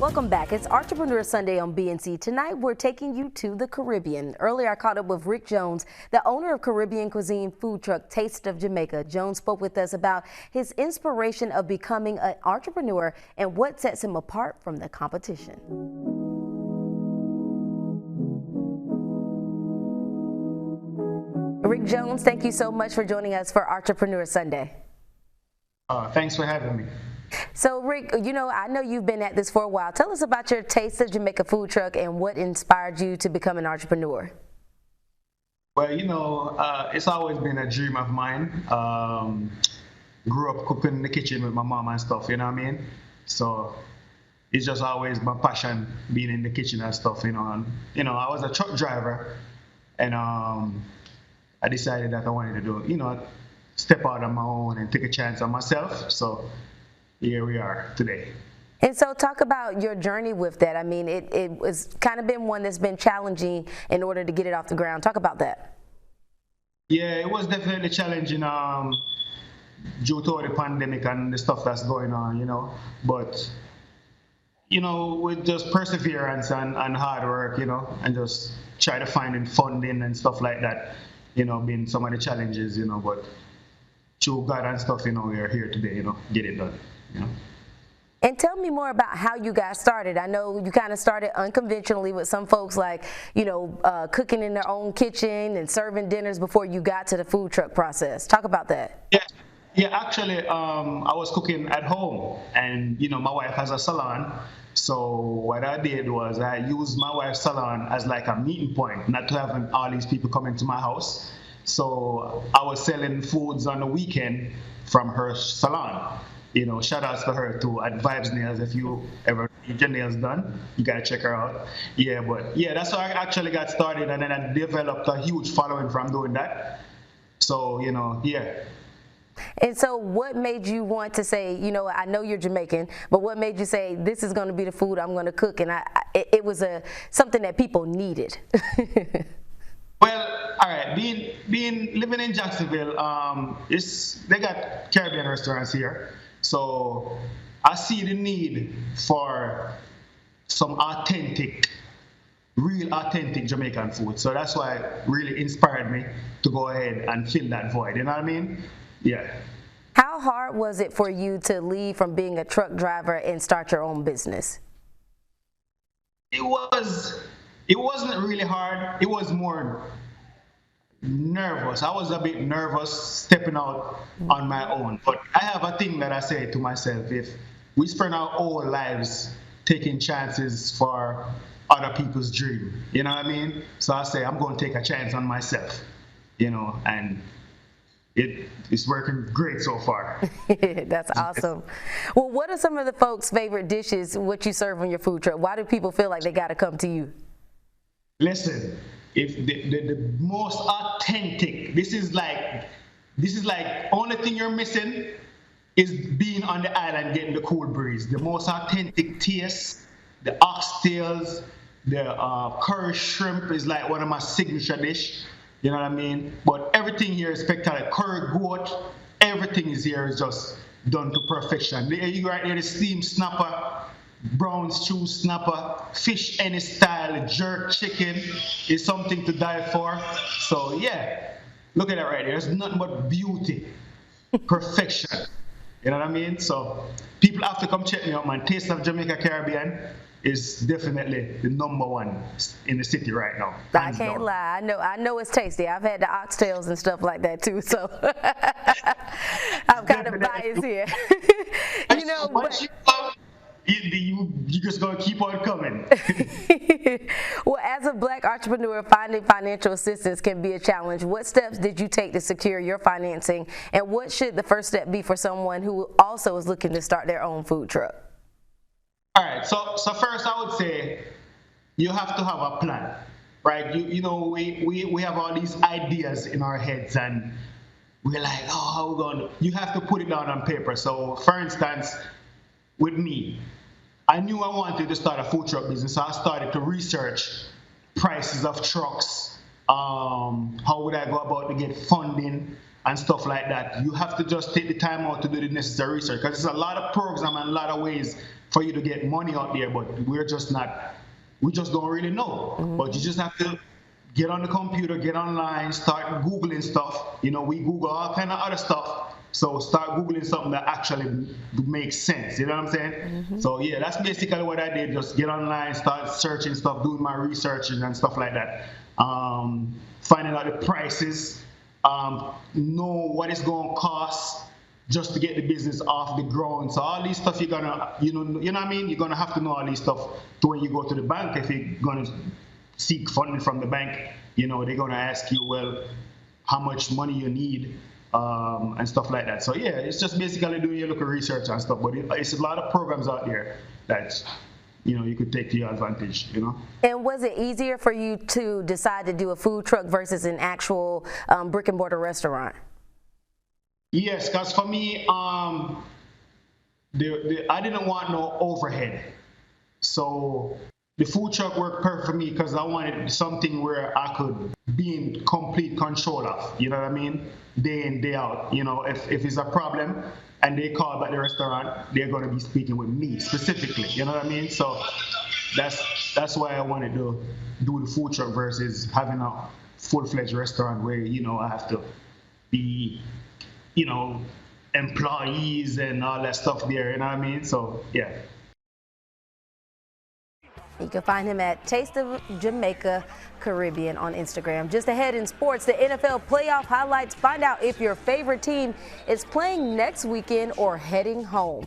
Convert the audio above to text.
Welcome back. It's Entrepreneur Sunday on BNC. Tonight, we're taking you to the Caribbean. Earlier, I caught up with Rick Jones, the owner of Caribbean cuisine food truck Taste of Jamaica. Jones spoke with us about his inspiration of becoming an entrepreneur and what sets him apart from the competition. Rick Jones, thank you so much for joining us for Entrepreneur Sunday. Thanks for having me. So, Rick, I know you've been at this for a while. Tell us about your Taste of Jamaica food truck and what inspired you to become an entrepreneur. Well, it's always been a dream of mine. Grew up cooking in the kitchen with my mom and stuff, you know what I mean? So it's just always my passion being in the kitchen and stuff, And, I was a truck driver and I decided that I wanted to do, step out on my own and take a chance on myself. So here we are today. And so talk about your journey with that. I mean, it was kind of been one that's been challenging in order to get it off the ground. Talk about that. Yeah, it was definitely challenging due to the pandemic and the stuff that's going on, But, with just perseverance and hard work, and just try to find funding and stuff like that, being some of the challenges, but through God and stuff, we are here today, get it done. And tell me more about how you guys started. I know you kind of started unconventionally with some folks like, cooking in their own kitchen and serving dinners before you got to the food truck process. Talk about that. Yeah. Actually, I was cooking at home and, my wife has a salon. So what I did was I used my wife's salon as like a meeting point, not to have all these people coming to my house. So I was selling foods on the weekend from her salon. Shout outs to her too at Vibes Nails. If you ever need your nails done, you gotta check her out. That's how I actually got started, and then I developed a huge following from doing that. So, yeah. And so what made you want to say, I know you're Jamaican, but what made you say this is going to be the food I'm going to cook? And it was something that people needed. Well, all right. Living in Jacksonville, they got Caribbean restaurants here, so I see the need for some real authentic Jamaican food. So that's why it really inspired me to go ahead and fill that void. You know what I mean? Yeah. How hard was it for you to leave from being a truck driver and start your own business? It wasn't really hard. It was more nervous. I was a bit nervous stepping out on my own. But I have a thing that I say to myself: if we spend our whole lives taking chances for other people's dream, you know what I mean? So I say I'm going to take a chance on myself, and it's working great so far. That's awesome. Well, what are some of the folks' favorite dishes, what you serve on your food truck? Why do people feel like they got to come to you? Listen, if the most authentic, this is like only thing you're missing is being on the island getting the cool breeze. The most authentic taste, the oxtails, the curry shrimp is like one of my signature dish. You know what I mean? But everything here is spectacular. Curry goat, everything is just done to perfection. You right there, the steamed snapper, brown stew snapper, fish any style, jerk chicken is something to die for. So yeah, look at that right there. There's nothing but beauty, perfection. You know what I mean? So people have to come check me out, man. Taste of Jamaica Caribbean is definitely the #1 in the city right now. I can't lie. I know it's tasty. I've had the oxtails and stuff like that too, so I'm kind of biased here. You just gonna keep on coming. Well, as a Black entrepreneur, finding financial assistance can be a challenge. What steps did you take to secure your financing, and what should the first step be for someone who also is looking to start their own food truck? All right, so first I would say you have to have a plan, right? We have all these ideas in our heads and we're like, oh, how we going? You have to put it down on paper. So for instance, with me, I knew I wanted to start a food truck business, so I started to research prices of trucks, how would I go about to get funding and stuff like that. You have to just take the time out to do the necessary research because there's a lot of programs and a lot of ways for you to get money out there, but we just don't really know. But you just have to get on the computer, get online, start Googling stuff. You know, we Google all kind of other stuff. So start Googling something that actually makes sense. You know what I'm saying? So yeah, that's basically what I did. Just get online, start searching stuff, doing my research and stuff like that. Finding out the prices, know what it's going to cost just to get the business off the ground. So all these stuff you're gonna, you know what I mean? You're gonna have to know all these stuff to when you go to the bank. If you're gonna seek funding from the bank, you know, they're gonna ask you, well, how much money you need, and stuff like that. So yeah, it's just basically doing your local research and stuff. But it's a lot of programs out there that, you know, you could take to your advantage, you know. And was it easier for you to decide to do a food truck versus an actual brick and mortar restaurant? Yes, because for me, I didn't want no overhead. So the food truck worked perfect for me because I wanted something where I could be in complete control of, you know what I mean? Day in, day out. You know, if it's a problem and they call back the restaurant, they're going to be speaking with me specifically, you know what I mean? So that's why I wanted to do the food truck versus having a full-fledged restaurant where, you know, I have to be, you know, employees and all that stuff there, you know what I mean? So, yeah. You can find him at Taste of Jamaica Caribbean on Instagram. Just ahead in sports, the NFL playoff highlights. Find out if your favorite team is playing next weekend or heading home.